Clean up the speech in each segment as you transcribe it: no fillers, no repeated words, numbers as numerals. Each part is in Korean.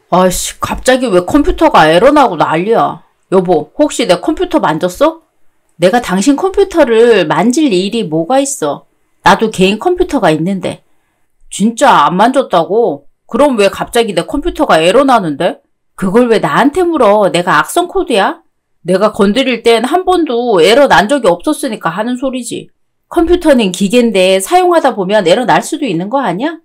아이씨, 갑자기 왜 컴퓨터가 에러나고 난리야. 여보, 혹시 내 컴퓨터 만졌어? 내가 당신 컴퓨터를 만질 일이 뭐가 있어? 나도 개인 컴퓨터가 있는데. 진짜 안 만졌다고? 그럼 왜 갑자기 내 컴퓨터가 에러나는데? 그걸 왜 나한테 물어? 내가 악성 코드야? 내가 건드릴 땐 한 번도 에러 난 적이 없었으니까 하는 소리지. 컴퓨터는 기계인데 사용하다 보면 에러 날 수도 있는 거 아니야?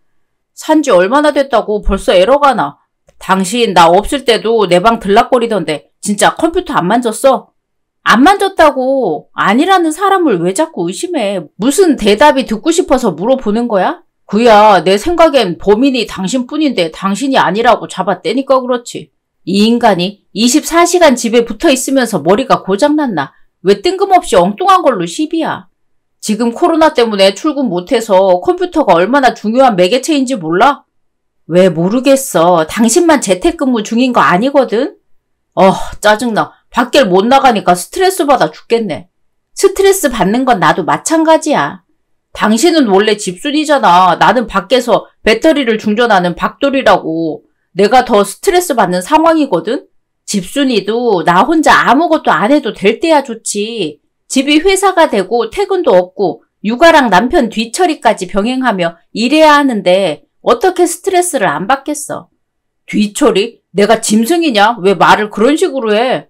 산지 얼마나 됐다고 벌써 에러가 나. 당신 나 없을 때도 내 방 들락거리던데 진짜 컴퓨터 안 만졌어? 안 만졌다고 아니라는 사람을 왜 자꾸 의심해? 무슨 대답이 듣고 싶어서 물어보는 거야? 그야 내 생각엔 범인이 당신뿐인데 당신이 아니라고 잡아떼니까 그렇지. 이 인간이 24시간 집에 붙어 있으면서 머리가 고장났나? 왜 뜬금없이 엉뚱한 걸로 시비야? 지금 코로나 때문에 출근 못해서 컴퓨터가 얼마나 중요한 매개체인지 몰라? 왜 모르겠어. 당신만 재택근무 중인 거 아니거든? 짜증나. 밖을 못 나가니까 스트레스 받아 죽겠네. 스트레스 받는 건 나도 마찬가지야. 당신은 원래 집순이잖아. 나는 밖에서 배터리를 충전하는 박돌이라고. 내가 더 스트레스 받는 상황이거든? 집순이도 나 혼자 아무것도 안 해도 될 때야 좋지. 집이 회사가 되고 퇴근도 없고 육아랑 남편 뒤처리까지 병행하며 일해야 하는데 어떻게 스트레스를 안 받겠어? 뒤처리? 내가 짐승이냐? 왜 말을 그런 식으로 해?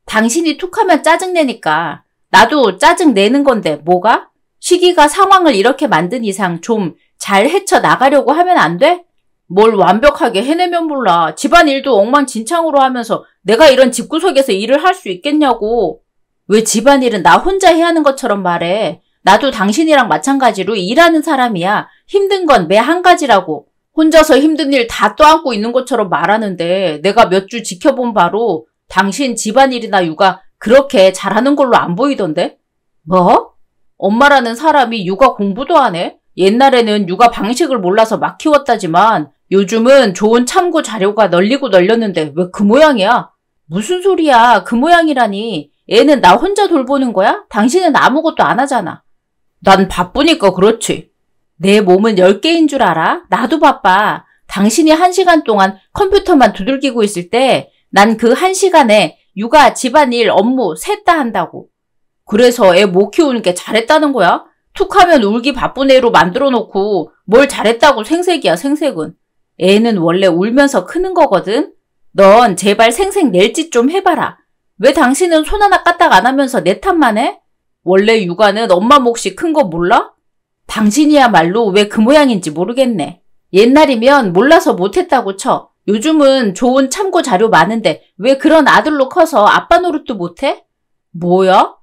당신이 툭하면 짜증내니까 나도 짜증내는 건데 뭐가? 시기가 상황을 이렇게 만든 이상 좀 잘 헤쳐나가려고 하면 안 돼? 뭘 완벽하게 해내면 몰라. 집안일도 엉망진창으로 하면서 내가 이런 집구석에서 일을 할 수 있겠냐고. 왜 집안일은 나 혼자 해야 하는 것처럼 말해. 나도 당신이랑 마찬가지로 일하는 사람이야. 힘든 건 매 한 가지라고. 혼자서 힘든 일 다 떠안고 있는 것처럼 말하는데 내가 몇 주 지켜본 바로 당신 집안일이나 육아 그렇게 잘하는 걸로 안 보이던데? 뭐? 엄마라는 사람이 육아 공부도 안 해? 옛날에는 육아 방식을 몰라서 막 키웠다지만 요즘은 좋은 참고 자료가 널리고 널렸는데 왜 그 모양이야? 무슨 소리야? 그 모양이라니. 애는 나 혼자 돌보는 거야? 당신은 아무것도 안 하잖아. 난 바쁘니까 그렇지. 내 몸은 10개인 줄 알아? 나도 바빠. 당신이 1시간 동안 컴퓨터만 두들기고 있을 때 난 그 1시간에 육아, 집안일, 업무 셋 다 한다고. 그래서 애 못 키우는 게 잘했다는 거야? 툭하면 울기 바쁜 애로 만들어 놓고 뭘 잘했다고 생색이야, 생색은. 애는 원래 울면서 크는 거거든? 넌 제발 생색 낼 짓 좀 해봐라. 왜 당신은 손 하나 까딱 안 하면서 내 탓만 해? 원래 육아는 엄마 몫이 큰 거 몰라? 당신이야말로 왜 그 모양인지 모르겠네. 옛날이면 몰라서 못했다고 쳐. 요즘은 좋은 참고 자료 많은데 왜 그런 아들로 커서 아빠 노릇도 못해? 뭐야?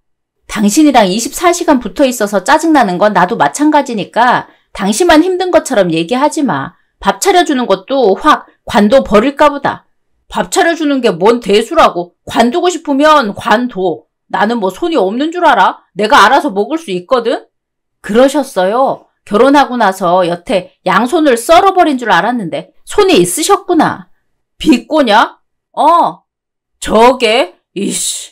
당신이랑 24시간 붙어 있어서 짜증나는 건 나도 마찬가지니까 당신만 힘든 것처럼 얘기하지 마. 밥 차려주는 것도 확 관둬 버릴까 보다. 밥 차려주는 게 뭔 대수라고. 관두고 싶으면 관둬. 나는 뭐 손이 없는 줄 알아? 내가 알아서 먹을 수 있거든? 그러셨어요. 결혼하고 나서 여태 양손을 썰어버린 줄 알았는데 손이 있으셨구나. 비꼬냐? 저게? 이씨.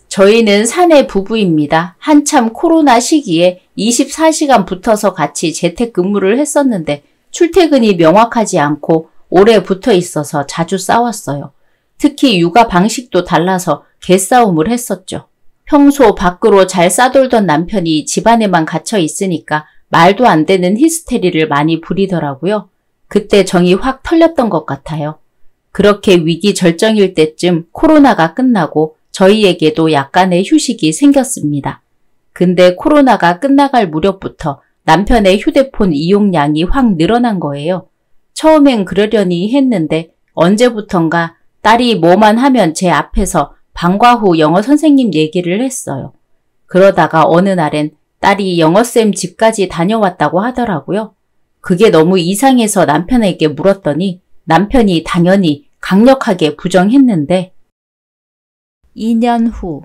저희는 사내 부부입니다. 한참 코로나 시기에 24시간 붙어서 같이 재택근무를 했었는데 출퇴근이 명확하지 않고 오래 붙어 있어서 자주 싸웠어요. 특히 육아 방식도 달라서 개싸움을 했었죠. 평소 밖으로 잘 싸돌던 남편이 집안에만 갇혀 있으니까 말도 안 되는 히스테리를 많이 부리더라고요. 그때 정이 확 털렸던 것 같아요. 그렇게 위기 절정일 때쯤 코로나가 끝나고 저희에게도 약간의 휴식이 생겼습니다. 근데 코로나가 끝나갈 무렵부터 남편의 휴대폰 이용량이 확 늘어난 거예요. 처음엔 그러려니 했는데 언제부턴가 딸이 뭐만 하면 제 앞에서 방과 후 영어 선생님 얘기를 했어요. 그러다가 어느 날엔 딸이 영어쌤 집까지 다녀왔다고 하더라고요. 그게 너무 이상해서 남편에게 물었더니 남편이 당연히 강력하게 부정했는데 2년 후.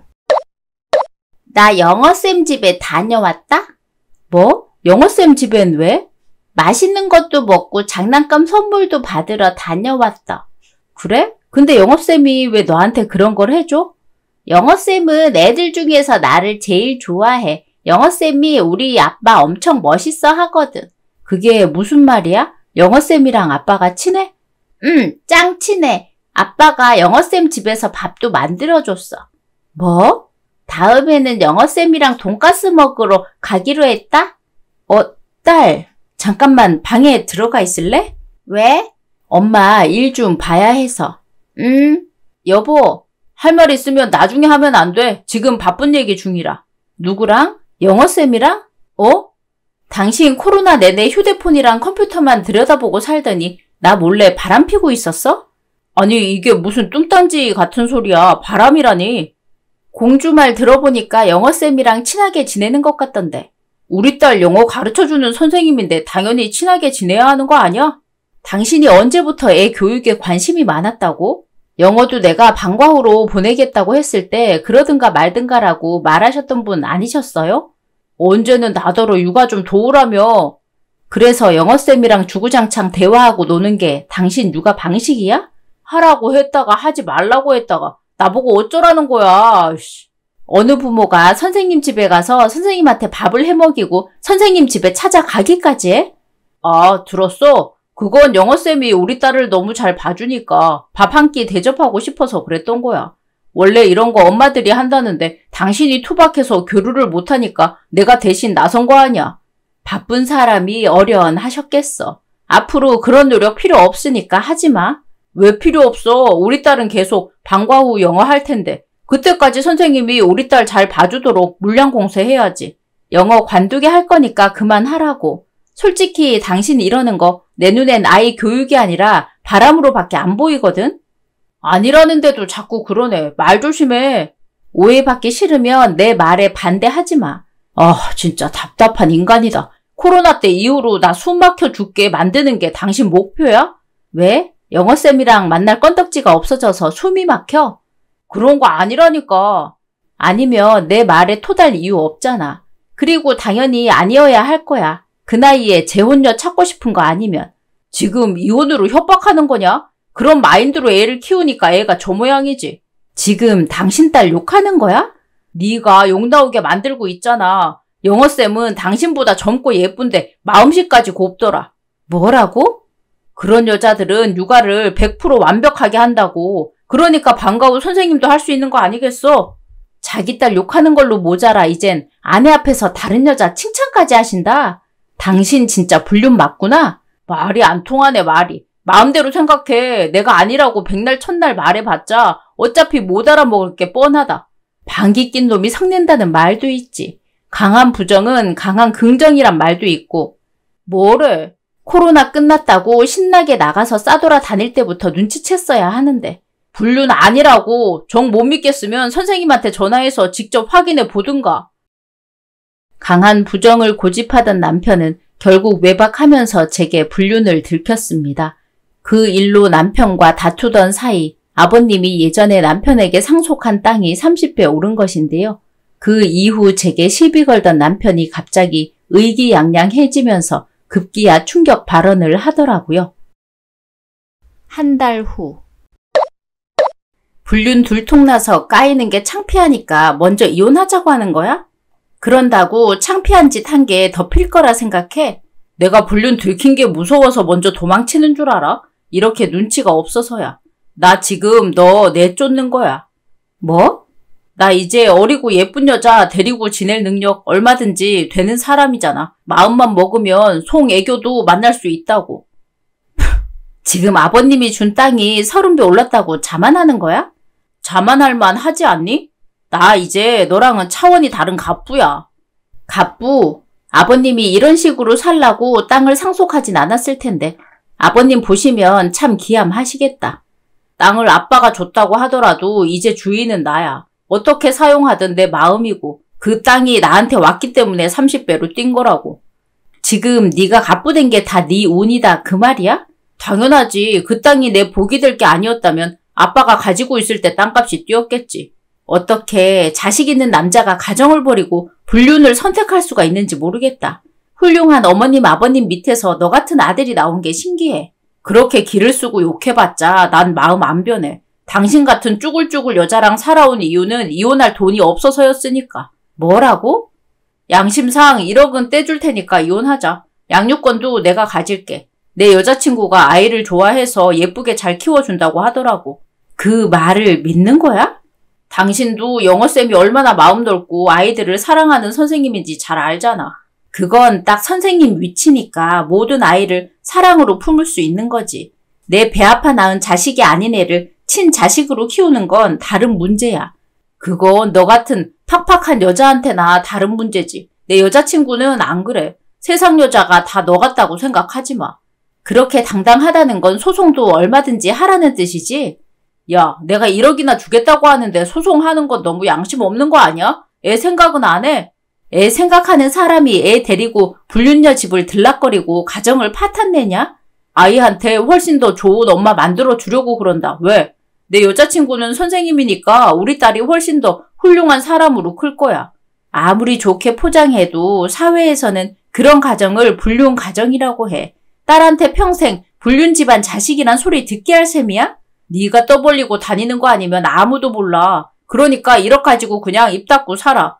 나 영어쌤 집에 다녀왔다? 뭐? 영어쌤 집엔 왜? 맛있는 것도 먹고 장난감 선물도 받으러 다녀왔어. 그래? 근데 영어쌤이 왜 너한테 그런 걸 해줘? 영어쌤은 애들 중에서 나를 제일 좋아해. 영어쌤이 우리 아빠 엄청 멋있어 하거든. 그게 무슨 말이야? 영어쌤이랑 아빠가 친해? 짱 친해. 아빠가 영어쌤 집에서 밥도 만들어줬어. 뭐? 다음에는 영어쌤이랑 돈가스 먹으러 가기로 했다? 딸, 잠깐만 방에 들어가 있을래? 왜? 엄마 일 좀 봐야 해서. 여보, 할 말 있으면 나중에 하면 안 돼. 지금 바쁜 얘기 중이라. 누구랑? 영어쌤이랑? 당신 코로나 내내 휴대폰이랑 컴퓨터만 들여다보고 살더니 나 몰래 바람 피고 있었어? 아니 이게 무슨 뚱딴지 같은 소리야. 바람이라니. 공주 말 들어보니까 영어쌤이랑 친하게 지내는 것 같던데. 우리 딸 영어 가르쳐주는 선생님인데 당연히 친하게 지내야 하는 거 아니야? 당신이 언제부터 애 교육에 관심이 많았다고? 영어도 내가 방과후로 보내겠다고 했을 때 그러든가 말든가라고 말하셨던 분 아니셨어요? 언제는 나더러 육아 좀 도우라며. 그래서 영어쌤이랑 주구장창 대화하고 노는 게 당신 육아 방식이야? 하라고 했다가 하지 말라고 했다가 나보고 어쩌라는 거야. 어느 부모가 선생님 집에 가서 선생님한테 밥을 해먹이고 선생님 집에 찾아가기까지 해? 아, 들었어? 그건 영어쌤이 우리 딸을 너무 잘 봐주니까 밥 한 끼 대접하고 싶어서 그랬던 거야. 원래 이런 거 엄마들이 한다는데 당신이 투박해서 교류를 못하니까 내가 대신 나선 거 아니야. 바쁜 사람이 어련하셨겠어. 앞으로 그런 노력 필요 없으니까 하지 마. 왜 필요 없어? 우리 딸은 계속 방과 후 영어 할 텐데. 그때까지 선생님이 우리 딸 잘 봐주도록 물량 공세해야지. 영어 관두게 할 거니까 그만하라고. 솔직히 당신이 이러는 거 내 눈엔 아이 교육이 아니라 바람으로밖에 안 보이거든? 아니라는데도 자꾸 그러네. 말 조심해. 오해받기 싫으면 내 말에 반대하지 마. 진짜 답답한 인간이다. 코로나 때 이후로 나 숨 막혀 죽게 만드는 게 당신 목표야? 왜? 영어쌤이랑 만날 건덕지가 없어져서 숨이 막혀? 그런 거 아니라니까. 아니면 내 말에 토달 이유 없잖아. 그리고 당연히 아니어야 할 거야. 그 나이에 재혼녀 찾고 싶은 거 아니면. 지금 이혼으로 협박하는 거냐? 그런 마인드로 애를 키우니까 애가 저 모양이지. 지금 당신 딸 욕하는 거야? 네가 욕 나오게 만들고 있잖아. 영어쌤은 당신보다 젊고 예쁜데 마음씨까지 곱더라. 뭐라고? 그런 여자들은 육아를 100% 완벽하게 한다고. 그러니까 방과 후 선생님도 할 수 있는 거 아니겠어? 자기 딸 욕하는 걸로 모자라 이젠 아내 앞에서 다른 여자 칭찬까지 하신다? 당신 진짜 불륜 맞구나? 말이 안 통하네 말이. 마음대로 생각해. 내가 아니라고 백날 첫날 말해봤자 어차피 못 알아먹을 게 뻔하다. 방귀 낀 놈이 성낸다는 말도 있지. 강한 부정은 강한 긍정이란 말도 있고. 뭐래? 코로나 끝났다고 신나게 나가서 싸돌아 다닐 때부터 눈치챘어야 하는데. 불륜 아니라고. 정 못 믿겠으면 선생님한테 전화해서 직접 확인해 보든가. 강한 부정을 고집하던 남편은 결국 외박하면서 제게 불륜을 들켰습니다. 그 일로 남편과 다투던 사이 아버님이 예전에 남편에게 상속한 땅이 30배 오른 것인데요. 그 이후 제게 시비 걸던 남편이 갑자기 의기양양해지면서 급기야 충격 발언을 하더라고요. 한 달 후. 불륜 둘통나서 까이는 게 창피하니까 먼저 이혼하자고 하는 거야? 그런다고 창피한 짓 한 게 덮일 거라 생각해? 내가 불륜 들킨 게 무서워서 먼저 도망치는 줄 알아? 이렇게 눈치가 없어서야. 나 지금 너 내쫓는 거야. 뭐? 나 이제 어리고 예쁜 여자 데리고 지낼 능력 얼마든지 되는 사람이잖아. 마음만 먹으면 송애교도 만날 수 있다고. 지금 아버님이 준 땅이 30배 올랐다고 자만하는 거야? 자만할 만 하지 않니? 나 이제 너랑은 차원이 다른 갑부야. 갑부? 아버님이 이런 식으로 살라고 땅을 상속하진 않았을 텐데. 아버님 보시면 참 기함하시겠다. 땅을 아빠가 줬다고 하더라도 이제 주인은 나야. 어떻게 사용하든 내 마음이고 그 땅이 나한테 왔기 때문에 30배로 뛴 거라고. 지금 네가 갑부된 게 다 네 운이다 그 말이야? 당연하지. 그 땅이 내 복이 될 게 아니었다면 아빠가 가지고 있을 때 땅값이 뛰었겠지. 어떻게 자식 있는 남자가 가정을 버리고 불륜을 선택할 수가 있는지 모르겠다. 훌륭한 어머님 아버님 밑에서 너 같은 아들이 나온 게 신기해. 그렇게 기를 쓰고 욕해봤자 난 마음 안 변해. 당신 같은 쭈글쭈글 여자랑 살아온 이유는 이혼할 돈이 없어서였으니까. 뭐라고? 양심상 1억은 떼줄 테니까 이혼하자. 양육권도 내가 가질게. 내 여자친구가 아이를 좋아해서 예쁘게 잘 키워준다고 하더라고. 그 말을 믿는 거야? 당신도 영어쌤이 얼마나 마음 넓고 아이들을 사랑하는 선생님인지 잘 알잖아. 그건 딱 선생님 위치니까 모든 아이를 사랑으로 품을 수 있는 거지. 내 배 아파 낳은 자식이 아닌 애를 친자식으로 키우는 건 다른 문제야. 그건 너 같은 팍팍한 여자한테나 다른 문제지. 내 여자친구는 안 그래. 세상 여자가 다 너 같다고 생각하지 마. 그렇게 당당하다는 건 소송도 얼마든지 하라는 뜻이지? 야, 내가 1억이나 주겠다고 하는데 소송하는 건 너무 양심 없는 거 아니야? 애 생각은 안 해? 애 생각하는 사람이 애 데리고 불륜녀 집을 들락거리고 가정을 파탄내냐? 아이한테 훨씬 더 좋은 엄마 만들어 주려고 그런다. 왜? 내 여자친구는 선생님이니까 우리 딸이 훨씬 더 훌륭한 사람으로 클 거야. 아무리 좋게 포장해도 사회에서는 그런 가정을 불륜 가정이라고 해. 딸한테 평생 불륜 집안 자식이란 소리 듣게 할 셈이야? 네가 떠벌리고 다니는 거 아니면 아무도 몰라. 그러니까 1억 가지고 그냥 입 닫고 살아.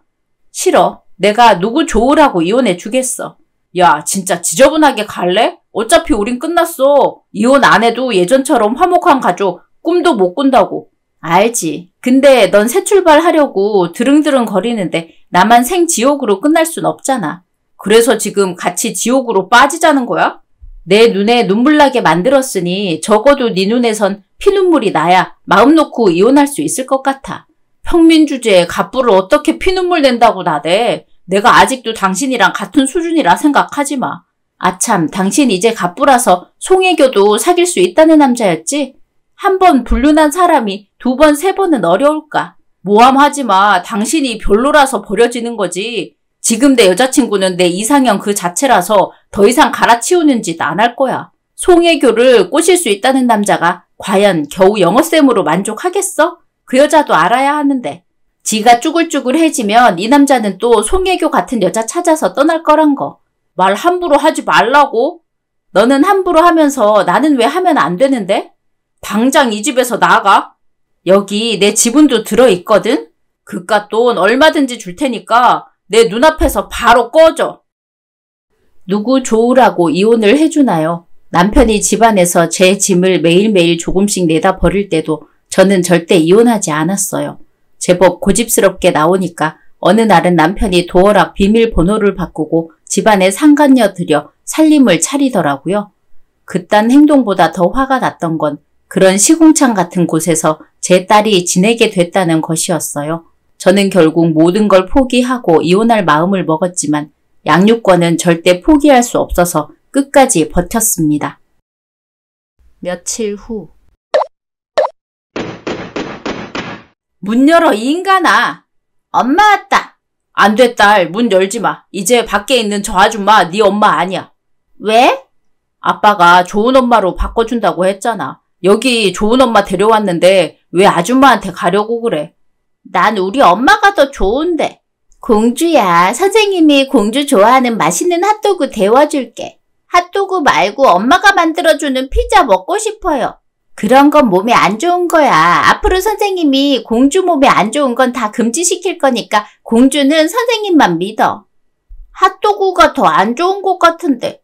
싫어. 내가 누구 좋으라고 이혼해 주겠어. 야, 진짜 지저분하게 갈래? 어차피 우린 끝났어. 이혼 안 해도 예전처럼 화목한 가족 꿈도 못 꾼다고. 알지. 근데 넌 새 출발하려고 드릉드릉 거리는데 나만 생지옥으로 끝날 순 없잖아. 그래서 지금 같이 지옥으로 빠지자는 거야? 내 눈에 눈물 나게 만들었으니 적어도 네 눈에선 피눈물이 나야 마음 놓고 이혼할 수 있을 것 같아. 평민 주제에 갑부를 어떻게 피눈물 낸다고 나대. 내가 아직도 당신이랑 같은 수준이라 생각하지 마. 아참, 당신 이제 갑부라서 송혜교도 사귈 수 있다는 남자였지? 한 번 불륜한 사람이 2번, 3번은 어려울까? 모함하지 마. 당신이 별로라서 버려지는 거지. 지금 내 여자친구는 내 이상형 그 자체라서 더 이상 갈아치우는 짓 안 할 거야. 송혜교를 꼬실 수 있다는 남자가 과연 겨우 영어쌤으로 만족하겠어? 그 여자도 알아야 하는데. 지가 쭈글쭈글해지면 이 남자는 또 송혜교 같은 여자 찾아서 떠날 거란 거. 말 함부로 하지 말라고? 너는 함부로 하면서 나는 왜 하면 안 되는데? 당장 이 집에서 나가. 여기 내 지분도 들어있거든? 그깟 돈 얼마든지 줄 테니까 내 눈앞에서 바로 꺼져. 누구 좋으라고 이혼을 해주나요? 남편이 집안에서 제 짐을 매일매일 조금씩 내다 버릴 때도 저는 절대 이혼하지 않았어요. 제법 고집스럽게 나오니까 어느 날은 남편이 도어락 비밀번호를 바꾸고 집안에 상간녀 들여 살림을 차리더라고요. 그딴 행동보다 더 화가 났던 건 그런 시궁창 같은 곳에서 제 딸이 지내게 됐다는 것이었어요. 저는 결국 모든 걸 포기하고 이혼할 마음을 먹었지만 양육권은 절대 포기할 수 없어서 끝까지 버텼습니다. 며칠 후. 문 열어, 이 인간아. 엄마 왔다. 안 돼, 딸. 문 열지 마. 이제 밖에 있는 저 아줌마 네 엄마 아니야. 왜? 아빠가 좋은 엄마로 바꿔준다고 했잖아. 여기 좋은 엄마 데려왔는데 왜 아줌마한테 가려고 그래? 난 우리 엄마가 더 좋은데. 공주야, 선생님이 공주 좋아하는 맛있는 핫도그 데워줄게. 핫도그 말고 엄마가 만들어주는 피자 먹고 싶어요. 그런 건 몸에 안 좋은 거야. 앞으로 선생님이 공주 몸에 안 좋은 건 다 금지시킬 거니까 공주는 선생님만 믿어. 핫도그가 더 안 좋은 것 같은데.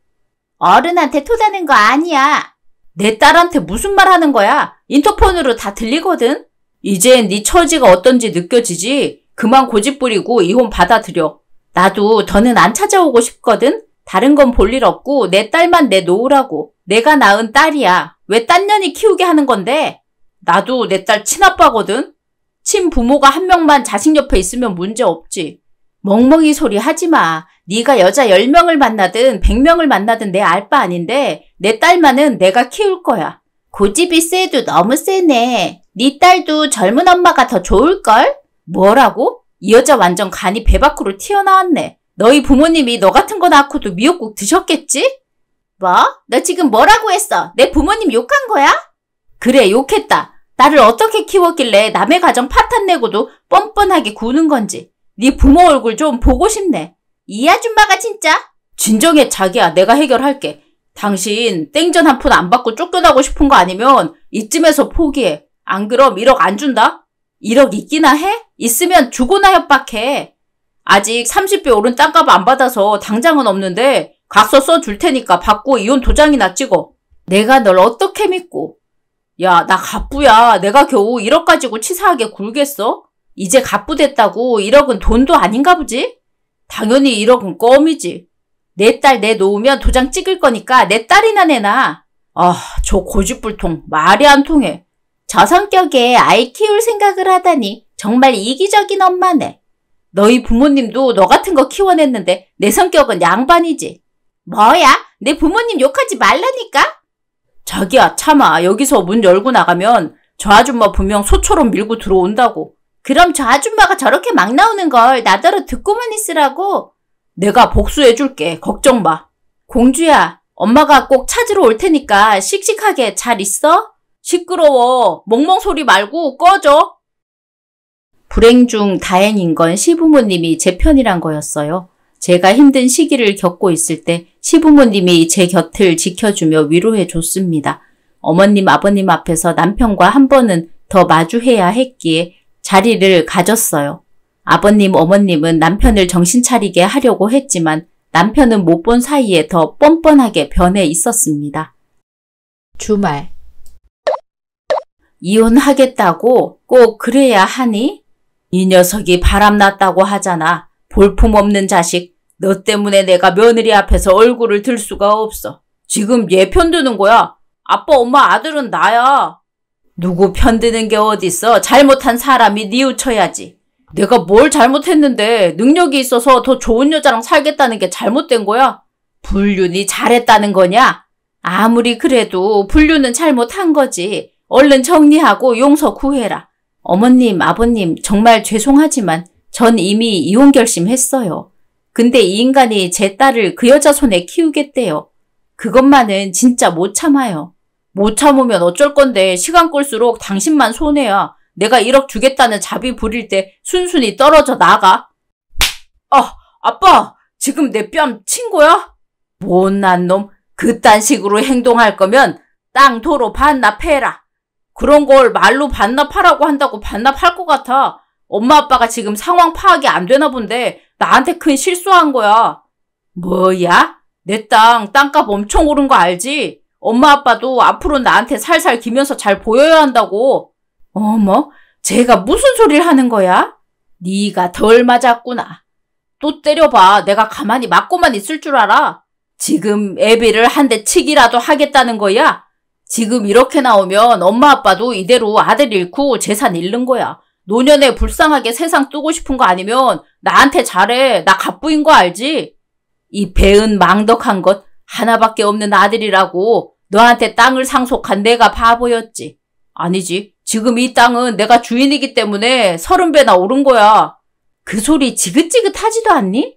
어른한테 토다는 거 아니야. 내 딸한테 무슨 말 하는 거야? 인터폰으로 다 들리거든? 이젠 네 처지가 어떤지 느껴지지? 그만 고집 부리고 이혼 받아들여. 나도 더는 안 찾아오고 싶거든? 다른 건 볼 일 없고 내 딸만 내놓으라고. 내가 낳은 딸이야. 왜 딴 년이 키우게 하는 건데? 나도 내 딸 친아빠거든? 친부모가 한 명만 자식 옆에 있으면 문제 없지. 멍멍이 소리 하지 마. 네가 여자 10명을 만나든 100명을 만나든 내 알 바 아닌데 내 딸만은 내가 키울 거야. 고집이 세도 너무 세네. 네 딸도 젊은 엄마가 더 좋을걸? 뭐라고? 이 여자 완전 간이 배 밖으로 튀어나왔네. 너희 부모님이 너 같은 거 낳고도 미역국 드셨겠지? 뭐? 너 지금 뭐라고 했어? 내 부모님 욕한 거야? 그래, 욕했다. 나를 어떻게 키웠길래 남의 가정 파탄내고도 뻔뻔하게 구는 건지. 네 부모 얼굴 좀 보고 싶네. 이 아줌마가 진짜? 진정해, 자기야. 내가 해결할게. 당신 땡전 한 푼 안 받고 쫓겨나고 싶은 거 아니면 이쯤에서 포기해. 안 그럼 1억 안 준다? 1억 있기나 해? 있으면 주고나 협박해. 아직 30배 오른 땅값 안 받아서 당장은 없는데 각서 써줄 테니까 받고 이혼 도장이나 찍어. 내가 널 어떻게 믿고. 야, 나 갑부야. 내가 겨우 1억 가지고 치사하게 굴겠어? 이제 갑부 됐다고 1억은 돈도 아닌가 보지? 당연히 1억은 껌이지. 내 딸 내놓으면 도장 찍을 거니까 내 딸이나 내놔. 아, 저 고집불통 말이 안 통해. 저 성격에 아이 키울 생각을 하다니 정말 이기적인 엄마네. 너희 부모님도 너 같은 거 키워냈는데 내 성격은 양반이지. 뭐야? 내 부모님 욕하지 말라니까? 자기야, 참아. 여기서 문 열고 나가면 저 아줌마 분명 소처럼 밀고 들어온다고. 그럼 저 아줌마가 저렇게 막 나오는 걸 나더러 듣고만 있으라고. 내가 복수해줄게. 걱정 마. 공주야, 엄마가 꼭 찾으러 올 테니까 씩씩하게 잘 있어? 시끄러워. 멍멍 소리 말고 꺼져. 불행 중 다행인 건 시부모님이 제 편이란 거였어요. 제가 힘든 시기를 겪고 있을 때 시부모님이 제 곁을 지켜주며 위로해줬습니다. 어머님, 아버님 앞에서 남편과 한 번은 더 마주해야 했기에 자리를 가졌어요. 아버님, 어머님은 남편을 정신 차리게 하려고 했지만 남편은 못 본 사이에 더 뻔뻔하게 변해 있었습니다. 주말. 이혼하겠다고 꼭 그래야 하니? 이 녀석이 바람났다고 하잖아. 볼품없는 자식. 너 때문에 내가 며느리 앞에서 얼굴을 들 수가 없어. 지금 얘 편드는 거야. 아빠, 엄마, 아들은 나야. 누구 편드는 게 어딨어. 잘못한 사람이 뉘우쳐야지. 내가 뭘 잘못했는데 능력이 있어서 더 좋은 여자랑 살겠다는 게 잘못된 거야? 불륜이 잘했다는 거냐? 아무리 그래도 불륜은 잘못한 거지. 얼른 정리하고 용서 구해라. 어머님, 아버님 정말 죄송하지만 전 이미 이혼 결심했어요. 근데 이 인간이 제 딸을 그 여자 손에 키우겠대요. 그것만은 진짜 못 참아요. 못 참으면 어쩔 건데 시간 끌수록 당신만 손해야. 내가 1억 주겠다는 자비 부릴 때 순순히 떨어져 나가. 아, 아빠! 지금 내 뺨 친 거야? 못난 놈. 그딴 식으로 행동할 거면 땅 도로 반납해라. 그런 걸 말로 반납하라고 한다고 반납할 것 같아. 엄마 아빠가 지금 상황 파악이 안 되나 본데 나한테 큰 실수한 거야. 뭐야? 내 땅값 엄청 오른 거 알지? 엄마 아빠도 앞으로 나한테 살살 기면서 잘 보여야 한다고. 어머, 쟤가 무슨 소리를 하는 거야? 네가 덜 맞았구나. 또 때려봐. 내가 가만히 맞고만 있을 줄 알아? 지금 애비를 한 대 치기라도 하겠다는 거야? 지금 이렇게 나오면 엄마 아빠도 이대로 아들 잃고 재산 잃는 거야. 노년에 불쌍하게 세상 뜨고 싶은 거 아니면 나한테 잘해. 나 갑부인 거 알지? 이 배은 망덕한 것 하나밖에 없는 아들이라고 너한테 땅을 상속한 내가 바보였지. 아니지. 지금 이 땅은 내가 주인이기 때문에 30배나 오른 거야. 그 소리 지긋지긋하지도 않니?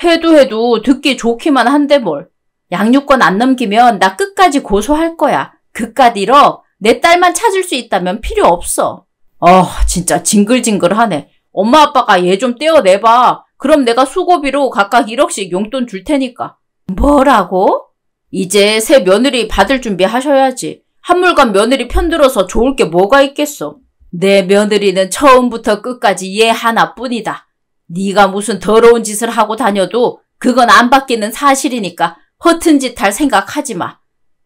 해도 듣기 좋기만 한데 뭘. 양육권 안 넘기면 나 끝까지 고소할 거야. 그깟 1억 내 딸만 찾을 수 있다면 필요 없어. 진짜 징글징글하네. 엄마 아빠가 얘 좀 떼어내봐. 그럼 내가 수고비로 각각 1억씩 용돈 줄 테니까. 뭐라고? 이제 새 며느리 받을 준비하셔야지. 한물간 며느리 편들어서 좋을 게 뭐가 있겠어. 내 며느리는 처음부터 끝까지 얘 하나뿐이다. 네가 무슨 더러운 짓을 하고 다녀도 그건 안 바뀌는 사실이니까 허튼 짓 할 생각하지 마.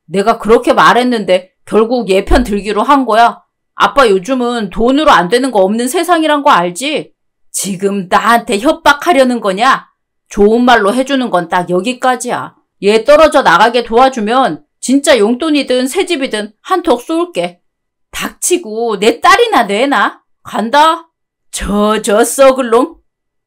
내가 그렇게 말했는데 결국 얘 편 들기로 한 거야. 아빠 요즘은 돈으로 안 되는 거 없는 세상이란 거 알지? 지금 나한테 협박하려는 거냐? 좋은 말로 해주는 건 딱 여기까지야. 얘 떨어져 나가게 도와주면 진짜 용돈이든 새집이든 한턱 쏠게. 닥치고 내 딸이나 내놔. 간다. 저 썩을 놈.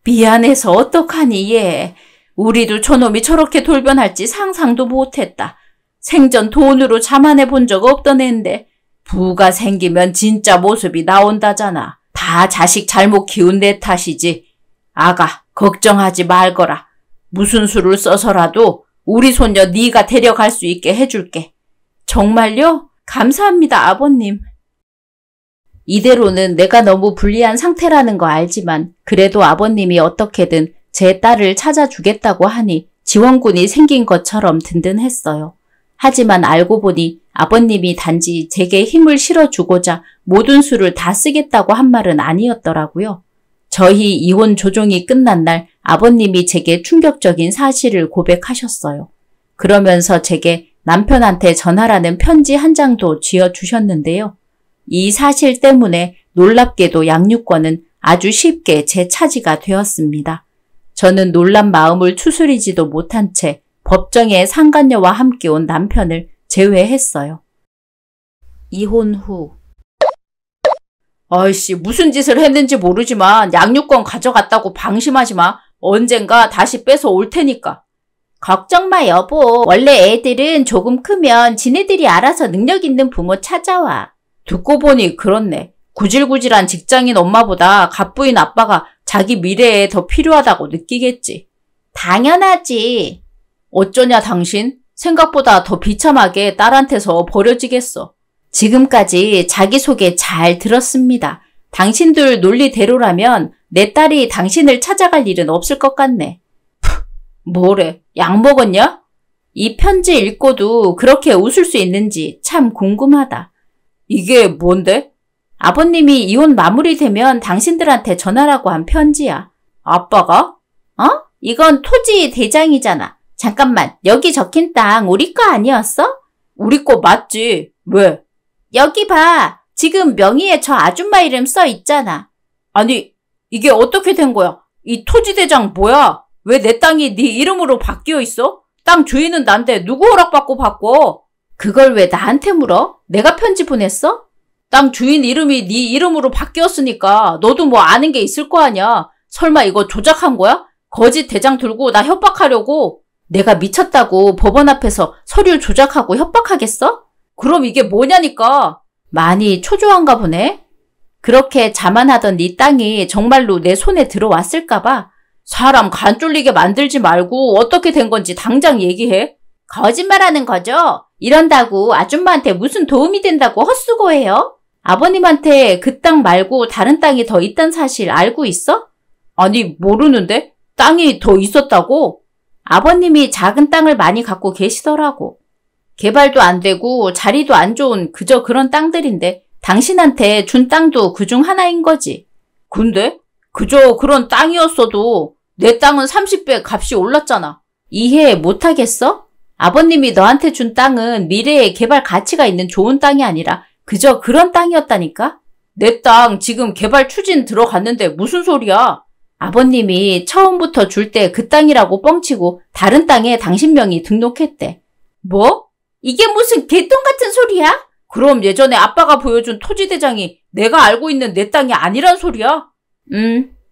미안해서 어떡하니 얘. 우리도 저놈이 저렇게 돌변할지 상상도 못했다. 생전 돈으로 자만해 본 적 없던 앤데 부가 생기면 진짜 모습이 나온다잖아. 다 자식 잘못 키운 내 탓이지. 아가, 걱정하지 말거라. 무슨 수를 써서라도 우리 손녀 네가 데려갈 수 있게 해줄게. 정말요? 감사합니다, 아버님. 이대로는 내가 너무 불리한 상태라는 거 알지만 그래도 아버님이 어떻게든 제 딸을 찾아주겠다고 하니 지원군이 생긴 것처럼 든든했어요. 하지만 알고 보니 아버님이 단지 제게 힘을 실어주고자 모든 수를 다 쓰겠다고 한 말은 아니었더라고요. 저희 이혼 조정이 끝난 날 아버님이 제게 충격적인 사실을 고백하셨어요. 그러면서 제게 남편한테 전하라는 편지 한 장도 쥐어주셨는데요. 이 사실 때문에 놀랍게도 양육권은 아주 쉽게 제 차지가 되었습니다. 저는 놀란 마음을 추스리지도 못한 채 법정에 상간녀와 함께 온 남편을 제외했어요. 이혼 후 아이씨 무슨 짓을 했는지 모르지만 양육권 가져갔다고 방심하지 마. 언젠가 다시 뺏어 올 테니까. 걱정 마 여보. 원래 애들은 조금 크면 지네들이 알아서 능력 있는 부모 찾아와. 듣고 보니 그렇네. 구질구질한 직장인 엄마보다 갑부인 아빠가 자기 미래에 더 필요하다고 느끼겠지. 당연하지. 어쩌냐 당신? 생각보다 더 비참하게 딸한테서 버려지겠어. 지금까지 자기소개 잘 들었습니다. 당신들 논리대로라면 내 딸이 당신을 찾아갈 일은 없을 것 같네. 뭐래? 약 먹었냐? 이 편지 읽고도 그렇게 웃을 수 있는지 참 궁금하다. 이게 뭔데? 아버님이 이혼 마무리되면 당신들한테 전하라고 한 편지야. 아빠가? 이건 토지 대장이잖아. 잠깐만, 여기 적힌 땅 우리 거 아니었어? 우리 거 맞지. 왜? 여기 봐. 지금 명의에 저 아줌마 이름 써 있잖아. 아니, 이게 어떻게 된 거야? 이 토지 대장 뭐야? 왜 내 땅이 네 이름으로 바뀌어 있어? 땅 주인은 난데 누구 허락받고 바꿔? 그걸 왜 나한테 물어? 내가 편지 보냈어? 땅 주인 이름이 네 이름으로 바뀌었으니까 너도 뭐 아는 게 있을 거 아니야. 설마 이거 조작한 거야? 거짓 대장 들고 나 협박하려고? 내가 미쳤다고 법원 앞에서 서류 조작하고 협박하겠어? 그럼 이게 뭐냐니까. 많이 초조한가 보네. 그렇게 자만하던 네 땅이 정말로 내 손에 들어왔을까 봐. 사람 간 쫄리게 만들지 말고 어떻게 된 건지 당장 얘기해. 거짓말하는 거죠? 이런다고 아줌마한테 무슨 도움이 된다고 헛수고해요? 아버님한테 그 땅 말고 다른 땅이 더 있단 사실 알고 있어? 아니 모르는데? 땅이 더 있었다고? 아버님이 작은 땅을 많이 갖고 계시더라고. 개발도 안 되고 자리도 안 좋은 그저 그런 땅들인데 당신한테 준 땅도 그중 하나인 거지. 근데 그저 그런 땅이었어도 내 땅은 30배 값이 올랐잖아. 이해 못하겠어? 아버님이 너한테 준 땅은 미래에 개발 가치가 있는 좋은 땅이 아니라 그저 그런 땅이었다니까? 내 땅 지금 개발 추진 들어갔는데 무슨 소리야? 아버님이 처음부터 줄 때 그 땅이라고 뻥치고 다른 땅에 당신 명의 등록했대. 뭐? 이게 무슨 개똥 같은 소리야? 그럼 예전에 아빠가 보여준 토지대장이 내가 알고 있는 내 땅이 아니란 소리야?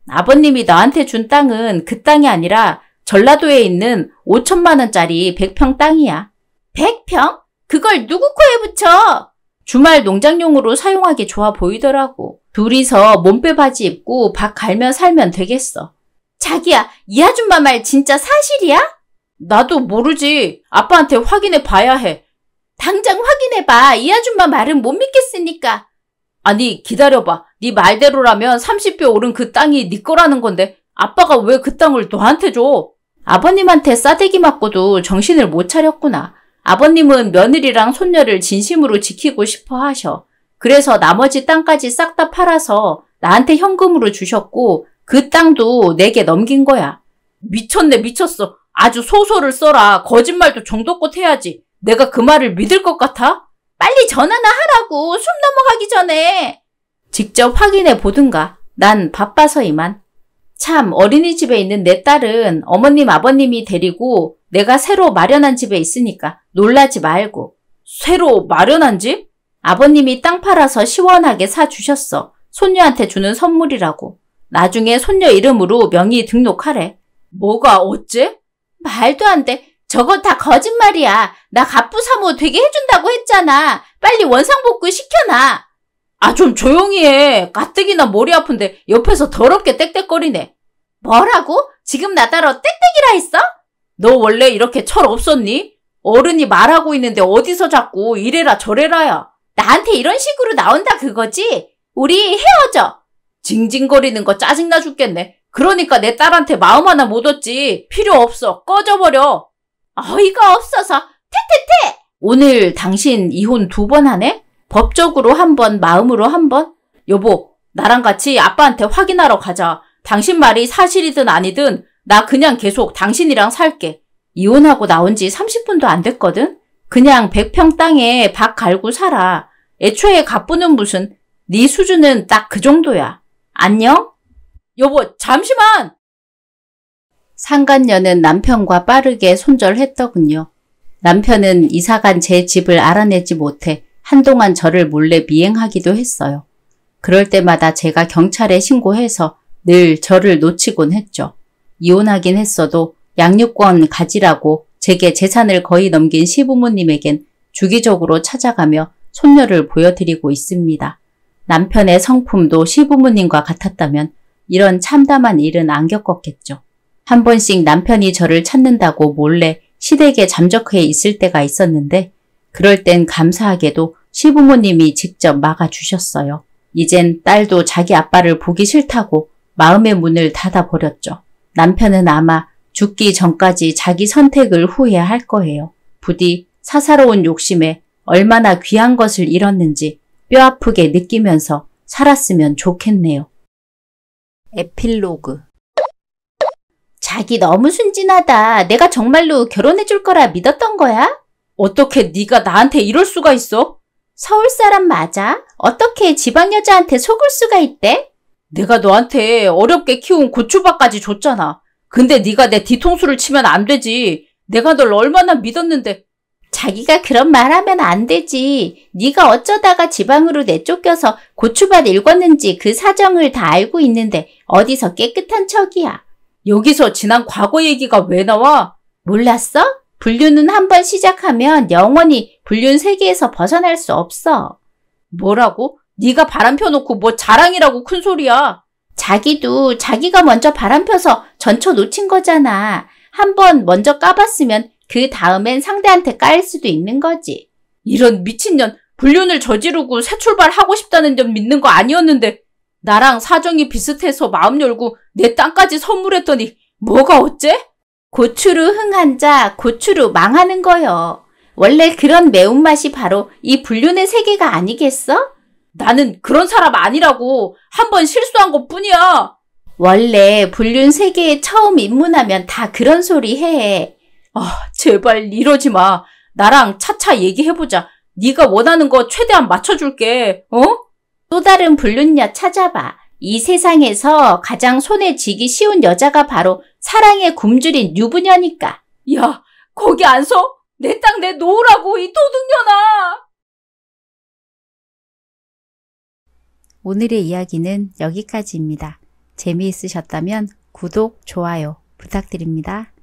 아버님이 너한테 준 땅은 그 땅이 아니라 전라도에 있는 5천만 원짜리 100평 땅이야. 100평? 그걸 누구 코에 붙여? 주말 농장용으로 사용하기 좋아 보이더라고. 둘이서 몸빼 바지 입고 밥 갈며 살면 되겠어. 자기야, 이 아줌마 말 진짜 사실이야? 나도 모르지. 아빠한테 확인해 봐야 해. 당장 확인해봐. 이 아줌마 말은 못 믿겠으니까. 아니 기다려봐. 네 말대로라면 30배 오른 그 땅이 네 거라는 건데 아빠가 왜 그 땅을 너한테 줘? 아버님한테 싸대기 맞고도 정신을 못 차렸구나. 아버님은 며느리랑 손녀를 진심으로 지키고 싶어 하셔. 그래서 나머지 땅까지 싹 다 팔아서 나한테 현금으로 주셨고 그 땅도 내게 넘긴 거야. 미쳤네 미쳤어. 아주 소설을 써라. 거짓말도 정도껏 해야지. 내가 그 말을 믿을 것 같아? 빨리 전화나 하라고. 숨 넘어가기 전에. 직접 확인해 보든가. 난 바빠서 이만. 참 어린이집에 있는 내 딸은 어머님 아버님이 데리고 내가 새로 마련한 집에 있으니까 놀라지 말고. 새로 마련한 집? 아버님이 땅 팔아서 시원하게 사주셨어. 손녀한테 주는 선물이라고. 나중에 손녀 이름으로 명의 등록하래. 뭐가 어째? 말도 안 돼. 저거 다 거짓말이야. 나 갑부 사모 되게 해준다고 했잖아. 빨리 원상복구 시켜놔. 아, 좀 조용히 해. 가뜩이나 머리 아픈데 옆에서 더럽게 떽떽거리네. 뭐라고? 지금 나 따로 땡땡이라 했어? 너 원래 이렇게 철 없었니? 어른이 말하고 있는데 어디서 자꾸 이래라 저래라야. 나한테 이런 식으로 나온다 그거지? 우리 헤어져. 징징거리는 거 짜증나 죽겠네. 그러니까 내 딸한테 마음 하나 못 얻지. 필요 없어. 꺼져버려. 어이가 없어서. 퇴퇴퇴. 오늘 당신 이혼 2번 하네? 법적으로 1번, 마음으로 1번? 여보, 나랑 같이 아빠한테 확인하러 가자. 당신 말이 사실이든 아니든 나 그냥 계속 당신이랑 살게. 이혼하고 나온 지 30분도 안 됐거든? 그냥 100평 땅에 박 갈고 살아. 애초에 갑부는 무슨, 네 수준은 딱 그 정도야. 안녕? 여보, 잠시만! 상간녀는 남편과 빠르게 손절했더군요. 남편은 이사간 제 집을 알아내지 못해 한동안 저를 몰래 미행하기도 했어요. 그럴 때마다 제가 경찰에 신고해서 늘 저를 놓치곤 했죠. 이혼하긴 했어도 양육권 가지라고 제게 재산을 거의 넘긴 시부모님에겐 주기적으로 찾아가며 손녀를 보여드리고 있습니다. 남편의 성품도 시부모님과 같았다면 이런 참담한 일은 안 겪었겠죠. 한 번씩 남편이 저를 찾는다고 몰래 시댁에 잠적해 있을 때가 있었는데 그럴 땐 감사하게도 시부모님이 직접 막아주셨어요. 이젠 딸도 자기 아빠를 보기 싫다고 마음의 문을 닫아버렸죠. 남편은 아마 죽기 전까지 자기 선택을 후회할 거예요. 부디 사사로운 욕심에 얼마나 귀한 것을 잃었는지 뼈아프게 느끼면서 살았으면 좋겠네요. 에필로그. 자기 너무 순진하다. 내가 정말로 결혼해줄 거라 믿었던 거야? 어떻게 네가 나한테 이럴 수가 있어? 서울 사람 맞아? 어떻게 지방 여자한테 속을 수가 있대? 내가 너한테 어렵게 키운 고추밥까지 줬잖아. 근데 네가 내 뒤통수를 치면 안 되지. 내가 널 얼마나 믿었는데. 자기가 그런 말 하면 안 되지. 네가 어쩌다가 지방으로 내쫓겨서 고추밭 읽었는지 그 사정을 다 알고 있는데 어디서 깨끗한 척이야. 여기서 지난 과거 얘기가 왜 나와? 몰랐어? 불륜은 한번 시작하면 영원히 불륜 세계에서 벗어날 수 없어. 뭐라고? 네가 바람 펴놓고 뭐 자랑이라고 큰 소리야. 자기도 자기가 먼저 바람 펴서 전처 놓친 거잖아. 한번 먼저 까봤으면 그 다음엔 상대한테 까일 수도 있는 거지. 이런 미친년, 불륜을 저지르고 새 출발하고 싶다는 점 믿는 거 아니었는데 나랑 사정이 비슷해서 마음 열고 내 땅까지 선물했더니 뭐가 어째? 고추로 흥한 자 고추로 망하는 거요. 원래 그런 매운맛이 바로 이 불륜의 세계가 아니겠어? 나는 그런 사람 아니라고. 한번 실수한 것뿐이야. 원래 불륜 세계에 처음 입문하면 다 그런 소리 해. 제발 이러지 마. 나랑 차차 얘기해보자. 네가 원하는 거 최대한 맞춰줄게. 또 다른 불륜녀 찾아봐. 이 세상에서 가장 손에 쥐기 쉬운 여자가 바로 사랑의 굶주린 유부녀니까. 야, 거기 안 서? 내 땅 내 놓으라고, 이 도둑년아! 오늘의 이야기는 여기까지입니다. 재미있으셨다면 구독, 좋아요 부탁드립니다.